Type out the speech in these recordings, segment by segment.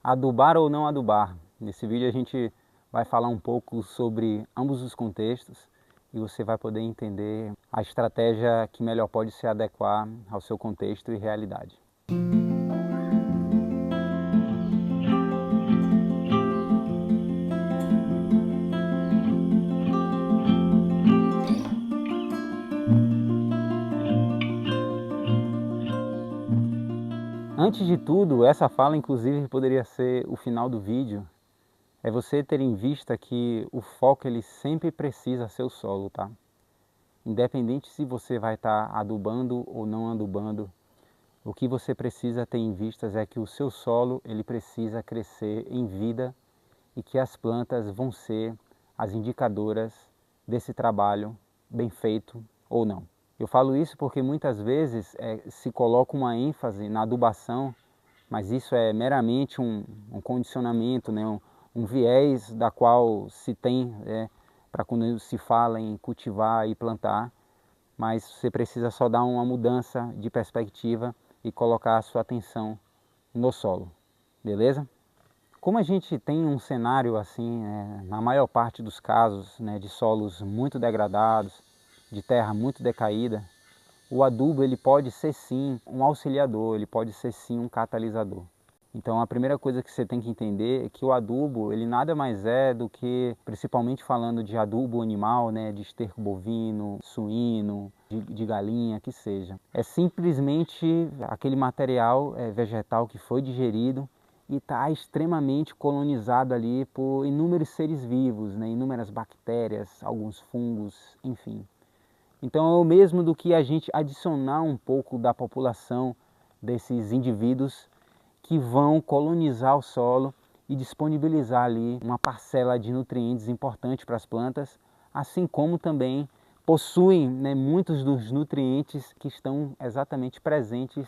Adubar ou não adubar. Nesse vídeo a gente vai falar um pouco sobre ambos os contextos e você vai poder entender a estratégia que melhor pode se adequar ao seu contexto e realidade. Antes de tudo, essa fala inclusive poderia ser o final do vídeo, é você ter em vista que o foco ele sempre precisa ser o solo, tá? Independente se você vai estar adubando ou não adubando, o que você precisa ter em vistas é que o seu solo ele precisa crescer em vida e que as plantas vão ser as indicadoras desse trabalho bem feito ou não. Eu falo isso porque muitas vezes se coloca uma ênfase na adubação, mas isso é meramente um condicionamento, né? Um viés da qual se tem para quando se fala em cultivar e plantar, mas você precisa só dar uma mudança de perspectiva e colocar a sua atenção no solo, beleza? Como a gente tem um cenário assim, na maior parte dos casos, né, de solos muito degradados, de terra muito decaída, o adubo ele pode ser sim um auxiliador, ele pode ser sim um catalisador. Então a primeira coisa que você tem que entender é que o adubo ele nada mais é do que, principalmente falando de adubo animal, né, de esterco bovino, suíno, de galinha, que seja. É simplesmente aquele material vegetal que foi digerido e está extremamente colonizado ali por inúmeros seres vivos, né, inúmeras bactérias, alguns fungos, enfim. Então é o mesmo do que a gente adicionar um pouco da população desses indivíduos que vão colonizar o solo e disponibilizar ali uma parcela de nutrientes importante para as plantas, assim como também possuem, né, muitos dos nutrientes que estão exatamente presentes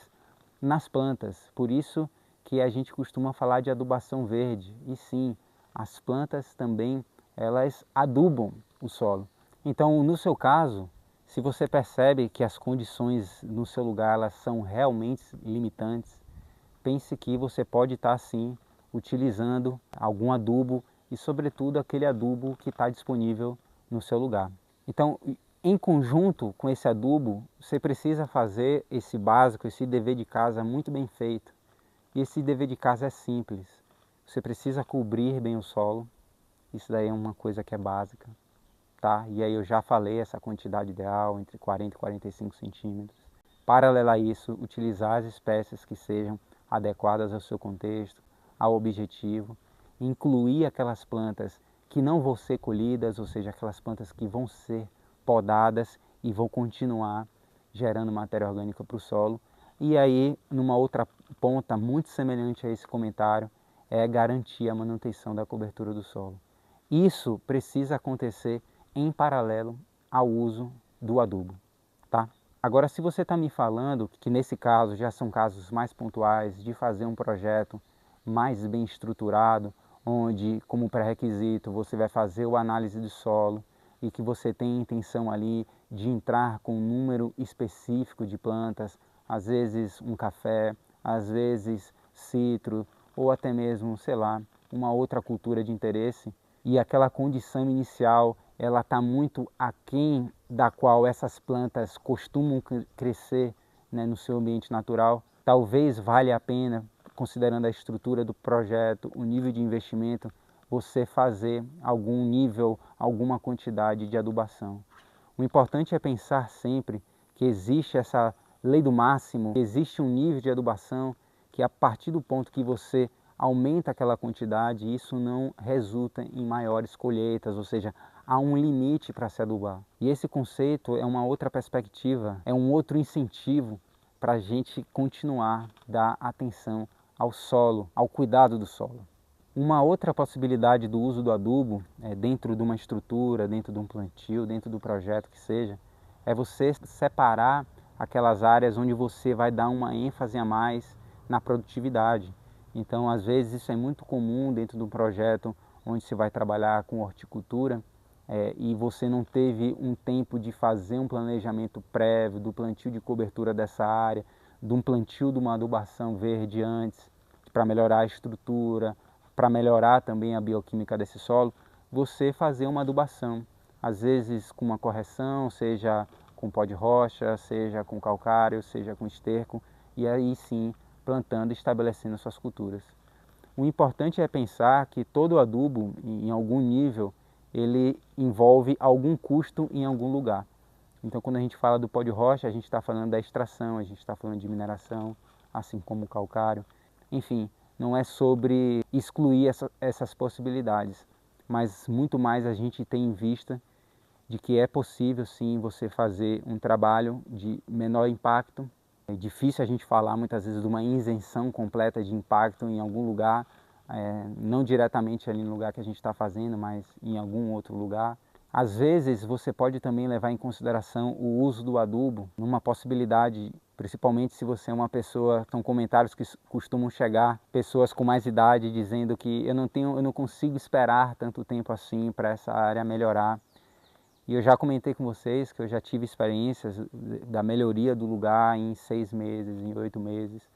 nas plantas. Por isso que a gente costuma falar de adubação verde. E sim, as plantas também elas adubam o solo. Então, no seu caso, se você percebe que as condições no seu lugar elas são realmente limitantes, pense que você pode estar sim utilizando algum adubo e sobretudo aquele adubo que está disponível no seu lugar. Então, em conjunto com esse adubo, você precisa fazer esse básico, esse dever de casa muito bem feito. E esse dever de casa é simples. Você precisa cobrir bem o solo, isso daí é uma coisa que é básica. Tá? E aí eu já falei essa quantidade ideal, entre 40 e 45 centímetros. Paralelo a isso, utilizar as espécies que sejam adequadas ao seu contexto, ao objetivo, incluir aquelas plantas que não vão ser colhidas, ou seja, aquelas plantas que vão ser podadas e vão continuar gerando matéria orgânica para o solo. E aí, numa outra ponta muito semelhante a esse comentário, é garantir a manutenção da cobertura do solo. Isso precisa acontecer em paralelo ao uso do adubo, tá? Agora, se você está me falando que nesse caso já são casos mais pontuais de fazer um projeto mais bem estruturado, onde como pré-requisito você vai fazer a análise do solo e que você tem a intenção ali de entrar com um número específico de plantas, às vezes um café, às vezes citro ou até mesmo, sei lá, uma outra cultura de interesse, e aquela condição inicial ela está muito aquém da qual essas plantas costumam crescer, né, no seu ambiente natural, talvez valha a pena, considerando a estrutura do projeto, o nível de investimento, você fazer algum nível, alguma quantidade de adubação. O importante é pensar sempre que existe essa lei do máximo, existe um nível de adubação que a partir do ponto que você aumenta aquela quantidade, isso não resulta em maiores colheitas, ou seja, há um limite para se adubar. E esse conceito é uma outra perspectiva, é um outro incentivo para a gente continuar a dar atenção ao solo, ao cuidado do solo. Uma outra possibilidade do uso do adubo, dentro de uma estrutura, dentro de um plantio, dentro do projeto que seja, é você separar aquelas áreas onde você vai dar uma ênfase a mais na produtividade. Então, às vezes, isso é muito comum dentro de um projeto onde se vai trabalhar com horticultura e você não teve um tempo de fazer um planejamento prévio do plantio de cobertura dessa área, de um plantio de uma adubação verde antes. para melhorar a estrutura, para melhorar também a bioquímica desse solo, você fazer uma adubação, às vezes com uma correção, seja com pó de rocha, seja com calcário, seja com esterco, e aí sim plantando e estabelecendo suas culturas. O importante é pensar que todo adubo, em algum nível, ele envolve algum custo em algum lugar. Então, quando a gente fala do pó de rocha, a gente está falando da extração, a gente está falando de mineração, assim como o calcário. Enfim, não é sobre excluir essas possibilidades, mas muito mais a gente tem em vista de que é possível sim você fazer um trabalho de menor impacto. É difícil a gente falar muitas vezes de uma isenção completa de impacto em algum lugar, não diretamente ali no lugar que a gente está fazendo, mas em algum outro lugar. Às vezes você pode também levar em consideração o uso do adubo, numa possibilidade, principalmente se você é uma pessoa, são comentários que costumam chegar, pessoas com mais idade dizendo que eu não consigo esperar tanto tempo assim para essa área melhorar. E eu já comentei com vocês que eu já tive experiências da melhoria do lugar em 6 meses, em 8 meses,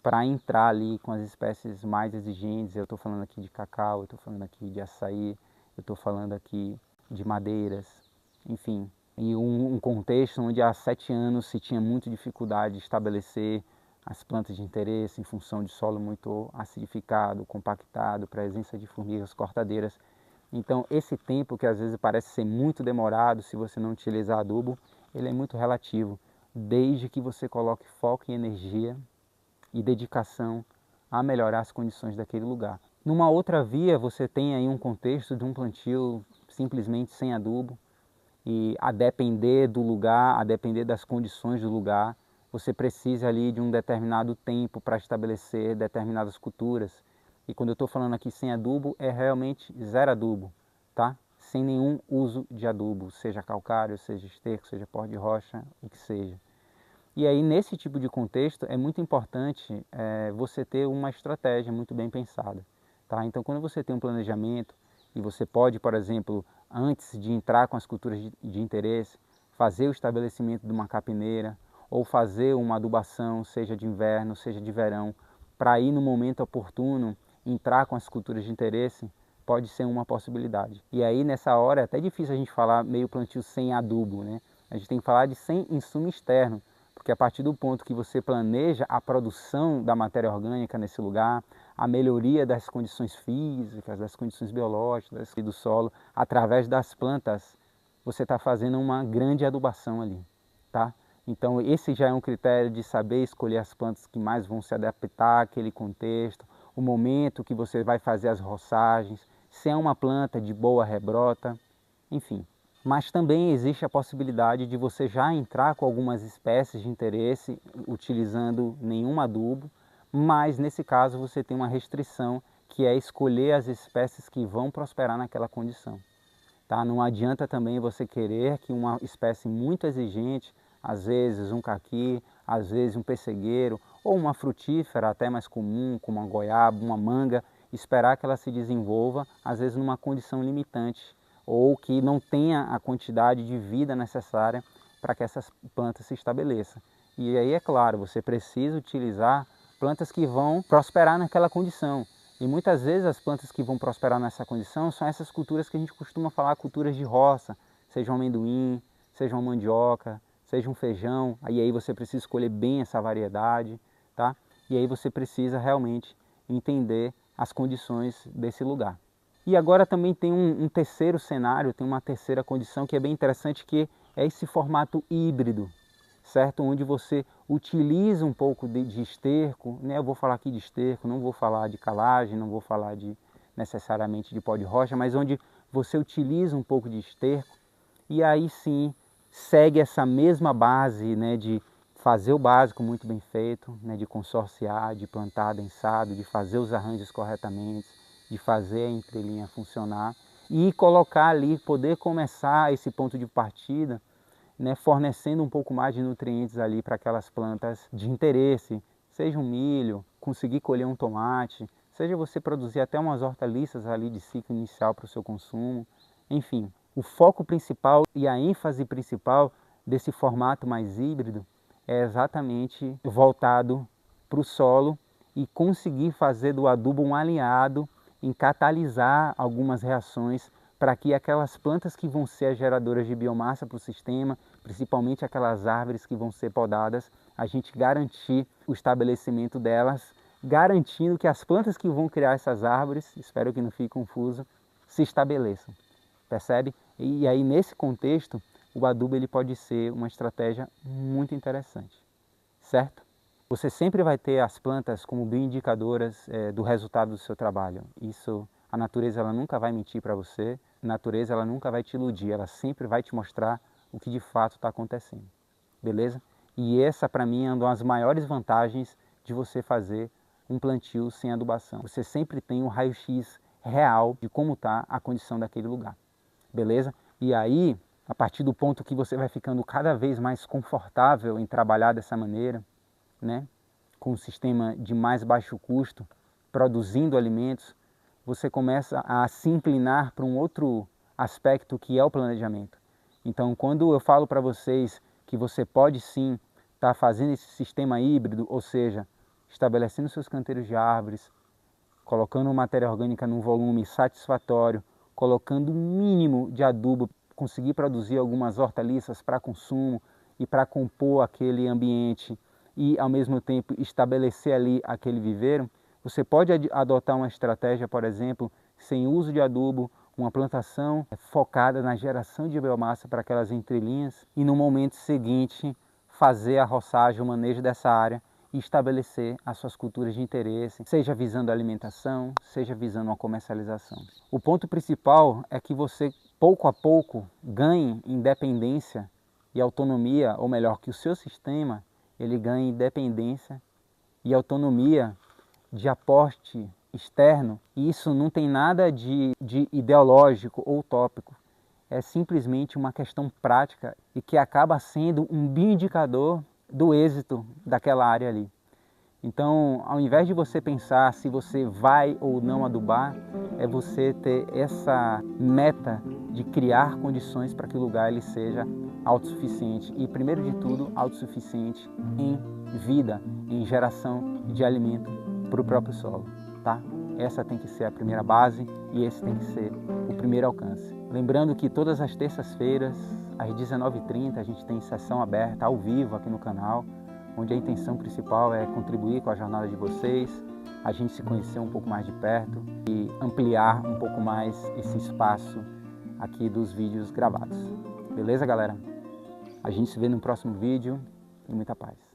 para entrar ali com as espécies mais exigentes. Eu estou falando aqui de cacau, eu estou falando aqui de açaí, eu estou falando aqui de madeiras, enfim. Em um contexto onde há 7 anos se tinha muita dificuldade de estabelecer as plantas de interesse em função de solo muito acidificado, compactado, presença de formigas cortadeiras. Então, esse tempo, que às vezes parece ser muito demorado se você não utilizar adubo, ele é muito relativo, desde que você coloque foco e energia e dedicação a melhorar as condições daquele lugar. Numa outra via, você tem aí um contexto de um plantio simplesmente sem adubo, e a depender do lugar, a depender das condições do lugar, você precisa ali de um determinado tempo para estabelecer determinadas culturas. E quando eu estou falando aqui sem adubo, é realmente zero adubo, tá? Sem nenhum uso de adubo, seja calcário, seja esterco, seja pó de rocha, o que seja. E aí, nesse tipo de contexto, é muito importante você ter uma estratégia muito bem pensada, tá? Então, quando você tem um planejamento e você pode, por exemplo, antes de entrar com as culturas de interesse, fazer o estabelecimento de uma capineira ou fazer uma adubação, seja de inverno, seja de verão, para aí no momento oportuno entrar com as culturas de interesse, pode ser uma possibilidade. E aí nessa hora é até difícil a gente falar meio plantio sem adubo, né? A gente tem que falar de sem insumo externo, porque a partir do ponto que você planeja a produção da matéria orgânica nesse lugar, a melhoria das condições físicas, das condições biológicas do solo, através das plantas, você está fazendo uma grande adubação ali, tá? Então esse já é um critério de saber escolher as plantas que mais vão se adaptar àquele contexto, o momento que você vai fazer as roçagens, se é uma planta de boa rebrota, enfim. Mas também existe a possibilidade de você já entrar com algumas espécies de interesse, utilizando nenhum adubo, mas nesse caso você tem uma restrição, que é escolher as espécies que vão prosperar naquela condição. Tá? Não adianta também você querer que uma espécie muito exigente, às vezes um caqui, às vezes um pessegueiro, ou uma frutífera até mais comum, como uma goiaba, uma manga, esperar que ela se desenvolva, às vezes numa condição limitante, ou que não tenha a quantidade de vida necessária para que essas plantas se estabeleçam. E aí, é claro, você precisa utilizar plantas que vão prosperar naquela condição. E muitas vezes as plantas que vão prosperar nessa condição são essas culturas que a gente costuma falar, culturas de roça, seja um amendoim, seja uma mandioca, seja um feijão. Aí você precisa escolher bem essa variedade, tá? E aí você precisa realmente entender as condições desse lugar. E agora também tem um terceiro cenário, tem uma terceira condição que é bem interessante, que é esse formato híbrido, certo? Onde você utiliza um pouco de esterco, né? Eu vou falar aqui de esterco, não vou falar de calagem, não vou falar necessariamente de pó de rocha, mas onde você utiliza um pouco de esterco e aí sim segue essa mesma base, né, de fazer o básico muito bem feito, né, de consorciar, de plantar adensado, de fazer os arranjos corretamente, de fazer a entrelinha funcionar e colocar ali, poder começar esse ponto de partida, né, fornecendo um pouco mais de nutrientes ali para aquelas plantas de interesse, seja um milho, conseguir colher um tomate, seja você produzir até umas hortaliças ali de ciclo inicial para o seu consumo, enfim. O foco principal e a ênfase principal desse formato mais híbrido é exatamente voltado para o solo e conseguir fazer do adubo um aliado em catalisar algumas reações para que aquelas plantas que vão ser as geradoras de biomassa para o sistema, principalmente aquelas árvores que vão ser podadas, a gente garantir o estabelecimento delas, garantindo que as plantas que vão criar essas árvores, espero que não fique confuso, se estabeleçam, percebe? E aí nesse contexto, o adubo ele pode ser uma estratégia muito interessante, certo? Você sempre vai ter as plantas como bioindicadoras do resultado do seu trabalho. Isso, a natureza ela nunca vai mentir para você, a natureza ela nunca vai te iludir, ela sempre vai te mostrar o que de fato está acontecendo, beleza? E essa para mim é uma das maiores vantagens de você fazer um plantio sem adubação. Você sempre tem um raio-x real de como está a condição daquele lugar, beleza? E aí, a partir do ponto que você vai ficando cada vez mais confortável em trabalhar dessa maneira, né, com um sistema de mais baixo custo, produzindo alimentos, você começa a se inclinar para um outro aspecto que é o planejamento. Então, quando eu falo para vocês que você pode sim estar fazendo esse sistema híbrido, ou seja, estabelecendo seus canteiros de árvores, colocando matéria orgânica num volume satisfatório, colocando o mínimo de adubo, conseguir produzir algumas hortaliças para consumo e para compor aquele ambiente e ao mesmo tempo estabelecer ali aquele viveiro, você pode adotar uma estratégia, por exemplo, sem uso de adubo, uma plantação focada na geração de biomassa para aquelas entrelinhas e no momento seguinte fazer a roçagem, o manejo dessa área e estabelecer as suas culturas de interesse, seja visando a alimentação, seja visando uma comercialização. O ponto principal é que você, pouco a pouco, ganhe independência e autonomia, ou melhor, que o seu sistema ele ganhe independência e autonomia de aporte externo. E isso não tem nada de ideológico ou utópico. É simplesmente uma questão prática e que acaba sendo um bioindicador do êxito daquela área ali. Então, ao invés de você pensar se você vai ou não adubar, é você ter essa meta de criar condições para que o lugar ele seja autossuficiente e, primeiro de tudo, autossuficiente em vida, em geração de alimento para o próprio solo, tá? Essa tem que ser a primeira base e esse tem que ser o primeiro alcance. Lembrando que todas as terças-feiras, às 19h30, a gente tem sessão aberta ao vivo aqui no canal, onde a intenção principal é contribuir com a jornada de vocês, a gente se conhecer um pouco mais de perto e ampliar um pouco mais esse espaço aqui dos vídeos gravados. Beleza, galera? A gente se vê no próximo vídeo e muita paz.